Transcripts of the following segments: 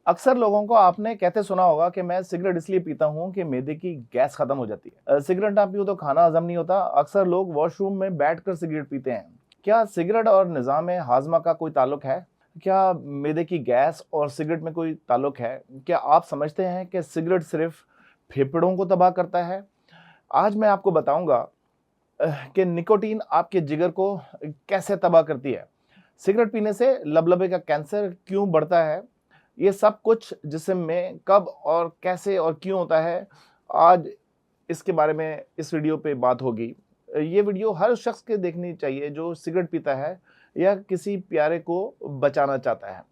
अक्सर लोगों को आपने कहते सुना होगा कि मैं सिगरेट इसलिए पीता हूं कि मैदे की गैस खत्म हो जाती है। सिगरेट ना पीऊं तो खाना हजम नहीं होता। अक्सर लोग वॉशरूम में बैठकर सिगरेट पीते हैं। क्या सिगरेट और निज़ाम हाजमा का कोई ताल्लुक है? क्या मैदे की गैस और सिगरेट में कोई ताल्लुक है? क्या आप समझते हैं कि सिगरेट सिर्फ फेफड़ों को तबाह करता है? आज मैं आपको बताऊंगा कि निकोटीन आपके जिगर को कैसे तबाह करती है, सिगरेट पीने से लबलबे का कैंसर क्यों बढ़ता है, ये सब कुछ जिस्म में कब और कैसे और क्यों होता है, आज इसके बारे में इस वीडियो पे बात होगी। ये वीडियो हर शख्स के देखनी चाहिए जो सिगरेट पीता है या किसी प्यारे को बचाना चाहता है।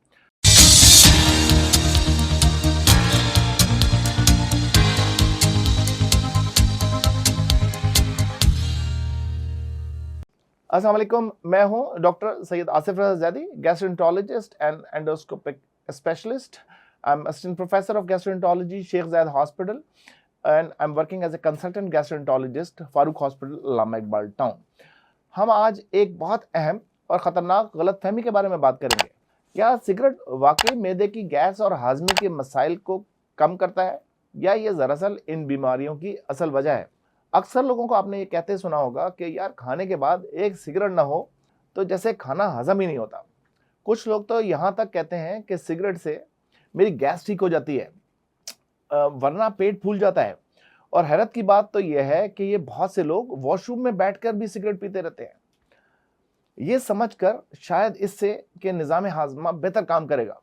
अस्सलाम वालेकुम, मैं हूं doctor Syed Asif Raza Zaidi, gastroenterologist and endoscopic specialist. I am assistant professor of gastroenterology, Sheikh Zayed hospital, and I'm working as a consultant gastroenterologist, Farooq hospital, Allama Iqbal Town. हम आज एक बहुत अहम और ख़तरनाक गलतफहमी के बारे में बात करेंगे। क्या सिगरेट वाकई मैदे की गैस और हाजमे के मसाइल को कम करता है या ये दरअसल इन बीमारियों की असल वजह है? अक्सर लोगों को आपने ये कहते सुना होगा कि यार खाने के बाद एक सिगरेट ना हो तो जैसे खाना हजम ही नहीं होता। कुछ लोग तो यहाँ तक कहते हैं कि सिगरेट से मेरी गैस ठीक हो जाती है, वरना पेट फूल जाता है। और हैरत की बात तो यह है कि ये बहुत से लोग वॉशरूम में बैठकर भी सिगरेट पीते रहते हैं, ये समझकर शायद इससे कि निज़ाम हाजमा बेहतर काम करेगा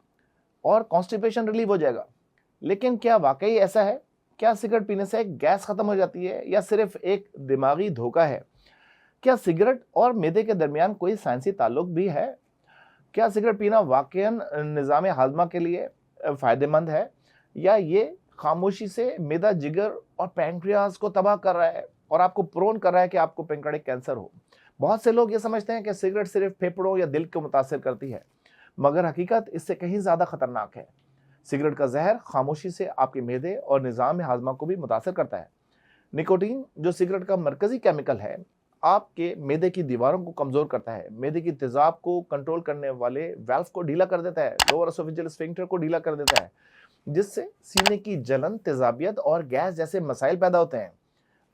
और कॉन्स्टिपेशन रिलीव हो जाएगा। लेकिन क्या वाकई ऐसा है? क्या सिगरेट पीने से गैस खत्म हो जाती है या सिर्फ एक दिमागी धोखा है? क्या सिगरेट और मैदे के दरमियान कोई साइंसी ताल्लुक भी है? क्या सिगरेट पीना वाकईन निज़ाम हाजमा के लिए फ़ायदेमंद है या ये खामोशी से मैदा, जिगर और पैंक्रियाज को तबाह कर रहा है और आपको प्रोन कर रहा है कि आपको पैंक्रियाटिक कैंसर हो? बहुत से लोग ये समझते हैं कि सिगरेट सिर्फ फेफड़ों या दिल को मुतासिर करती है, मगर हकीकत इससे कहीं ज़्यादा खतरनाक है। सिगरेट का जहर खामोशी से आपके मैदे और निज़ाम हाजमा को भी मुतासिर करता है। निकोटीन, जो सिगरेट का मरकजी केमिकल है, आपके मैदे की दीवारों को कमज़ोर करता है, मैदे की तेज़ाब को कंट्रोल करने वाले वाल्व को ढीला कर देता है, लोअर एसोफेजियल स्फिंक्टर को ढीला कर देता है, जिससे सीने की जलन, तेजाबियत और गैस जैसे मसाइल पैदा होते हैं।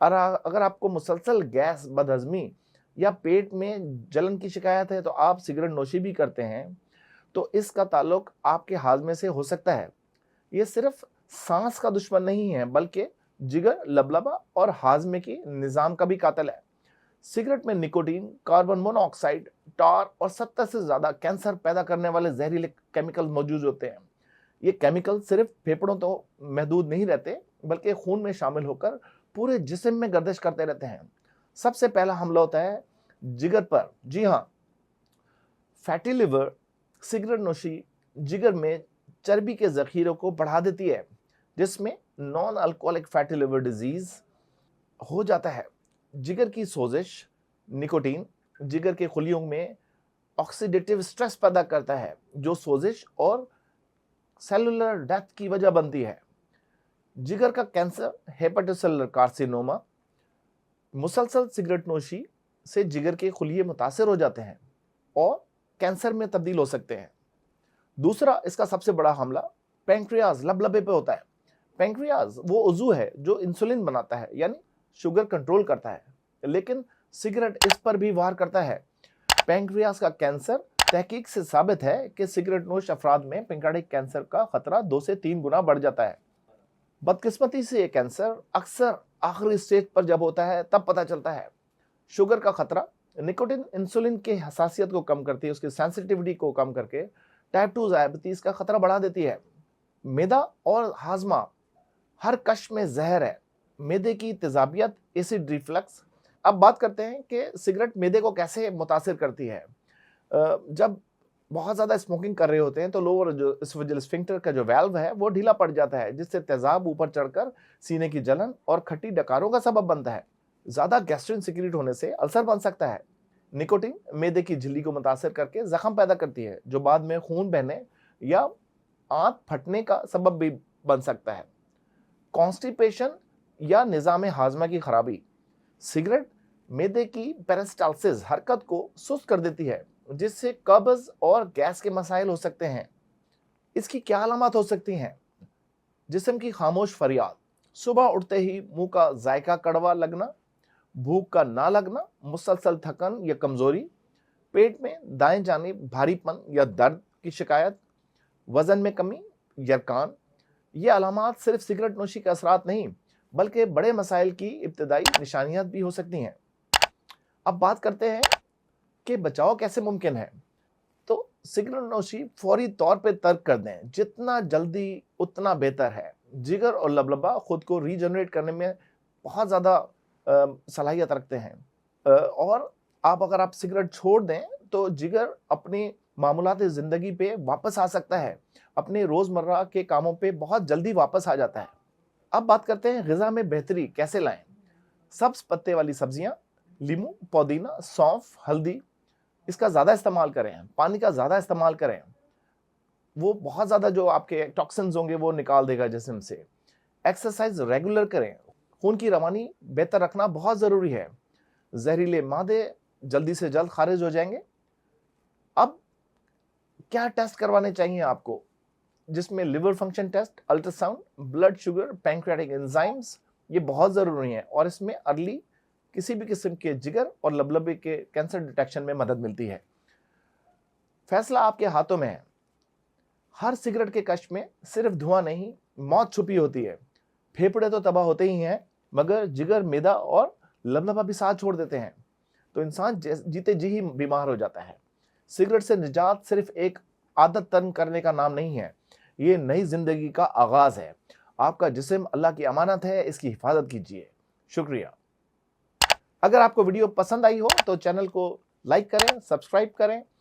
और अगर आपको मुसलसल गैस, बदहजमी या पेट में जलन की शिकायत है तो आप सिगरेट नोशी भी करते हैं, तो इसका ताल्लुक आपके हाजमे से हो सकता है। ये सिर्फ सांस का दुश्मन नहीं है, बल्कि जिगर, लबलबा और हाजमे की निज़ाम का भी कातिल है। सिगरेट में निकोटीन, कार्बन मोनोऑक्साइड, टार और 70 से ज़्यादा कैंसर पैदा करने वाले जहरीले केमिकल मौजूद होते हैं। ये केमिकल सिर्फ फेफड़ों तो महदूद नहीं रहते, बल्कि खून में शामिल होकर पूरे जिस्म में गर्दिश करते रहते हैं। सबसे पहला हमला होता है जिगर पर। जी हाँ, फैटी लिवर। सिगरेट नोशी जिगर में चर्बी के जखीरों को बढ़ा देती है, जिसमें non alcoholic fatty liver disease हो जाता है। जिगर की सोजिश। निकोटीन जिगर के खुलियों में ऑक्सीडेटिव स्ट्रेस पैदा करता है, जो सोजिश और सेलुलर डेथ की वजह बनती है। जिगर का कैंसर, हेपेटोसेलुलर कार्सिनोमा। मुसलसल सिगरेट नोशी से जिगर के खुलिये मुतासिर हो जाते हैं और कैंसर में तब्दील हो सकते हैं। दूसरा, इसका सबसे बड़ा हमला पैंक्रियाज, लबलबे पे होता है। पैंक्रियाज वो उज़ू है जो इंसुलिन बनाता है, यानी शुगर कंट्रोल करता है, लेकिन सिगरेट इस पर भी वार करता है। पैंक्रियाज का कैंसर, तहकीक से साबित है कि सिगरेट नोश अफराद में पैंक्रियाटिक कैंसर का खतरा 2 से 3 गुना बढ़ जाता है। बदकिस्मती से ये कैंसर अक्सर आखिरी स्टेज पर जब होता है तब पता चलता है। शुगर का खतरा। निकोटीन इंसुलिन की हसासियत को कम करती है, उसकी सेंसिटिविटी को कम करके टाइप 2 डायबिटीज का खतरा बढ़ा देती है। मैदा और हाजमा, हर कश में जहर है। मैदे की तेजाबियत, एसिड रिफ्लक्स। अब बात करते हैं कि सिगरेट मैदे को कैसे मुतासिर करती है। जब बहुत ज़्यादा स्मोकिंग कर रहे होते हैं तो लोअर जो एसोफेजियल स्फिंक्टर का जो वाल्व है वो ढीला पड़ जाता है, जिससे तेजाब ऊपर चढ़कर सीने की जलन और खट्टी डकारों का सबब बनता है। ज़्यादा गैस्ट्रिन सिक्रीट होने से अल्सर बन सकता है। निकोटीन मैदे की झिल्ली को मुतासिर करके जख्म पैदा करती है, जो बाद में खून बहने या आंत फटने का सबब भी बन सकता है। कॉन्स्टिपेशन या निज़ाम हाजमा की खराबी। सिगरेट मैदे की पेरिस्टालसिस हरकत को सुस्त कर देती है, जिससे कब्ज और गैस के मसाइल हो सकते हैं। इसकी क्या अलामत हो सकती हैं? जिस्म की खामोश फरियाद, सुबह उठते ही मुंह का जायका कड़वा लगना, भूख का ना लगना, मुसलसल थकन या कमजोरी, पेट में दाएं जानिब भारीपन या दर्द की शिकायत, वजन में कमी, यरकान। ये अलामात सिर्फ सिगरेट नोशी के असरात नहीं बल्कि बड़े मसाइल की इब्तदाई निशानियात भी हो सकती हैं। अब बात करते हैं कि बचाव कैसे मुमकिन है। तो सिगरेट नोशी फौरी तौर पे तर्क कर दें, जितना जल्दी उतना बेहतर है। जिगर और लबलबा खुद को रीजनरेट करने में बहुत ज़्यादा सलाहियत रखते हैं, और अगर आप सिगरेट छोड़ दें तो जिगर अपनी मामूलात ज़िंदगी पे वापस आ सकता है, अपने रोज़मर्रा के कामों पे बहुत जल्दी वापस आ जाता है। अब बात करते हैं ग़िज़ा में बेहतरी कैसे लाएं। सब्ज़ पत्ते वाली सब्जियां, लीमू, पुदीना, सौंफ, हल्दी, इसका ज़्यादा इस्तेमाल करें। पानी का ज़्यादा इस्तेमाल करें, वो बहुत ज़्यादा जो आपके टॉक्सिन्स होंगे वो निकाल देगा जिस्म से। एक्सरसाइज रेगुलर करें, खून की रवानी बेहतर रखना बहुत ज़रूरी है। जहरीले मादे जल्दी से जल्द खारिज हो जाएंगे। अब क्या टेस्ट करवाने चाहिए आपको, जिसमें liver function test, ultrasound, blood sugar, pancreatic enzymes, ये बहुत ज़रूरी हैं, और इसमें अर्ली किसी भी किस्म के जिगर और लबलबे के कैंसर डिटेक्शन में मदद मिलती है। फैसला आपके हाथों में है। हर सिगरेट के कश में सिर्फ धुआं नहीं, मौत छुपी होती है। फेफड़े तो तबाह होते ही हैं, मगर जिगर, मैदा और लबलबा भी साथ छोड़ देते हैं तो इंसान जीते जी ही बीमार हो जाता है। सिगरेट से निजात सिर्फ एक आदत तन करने का नाम नहीं है, ये नई जिंदगी का आगाज है। आपका जिस्म अल्लाह की अमानत है, इसकी हिफाजत कीजिए। शुक्रिया। अगर आपको वीडियो पसंद आई हो तो चैनल को लाइक करें, सब्सक्राइब करें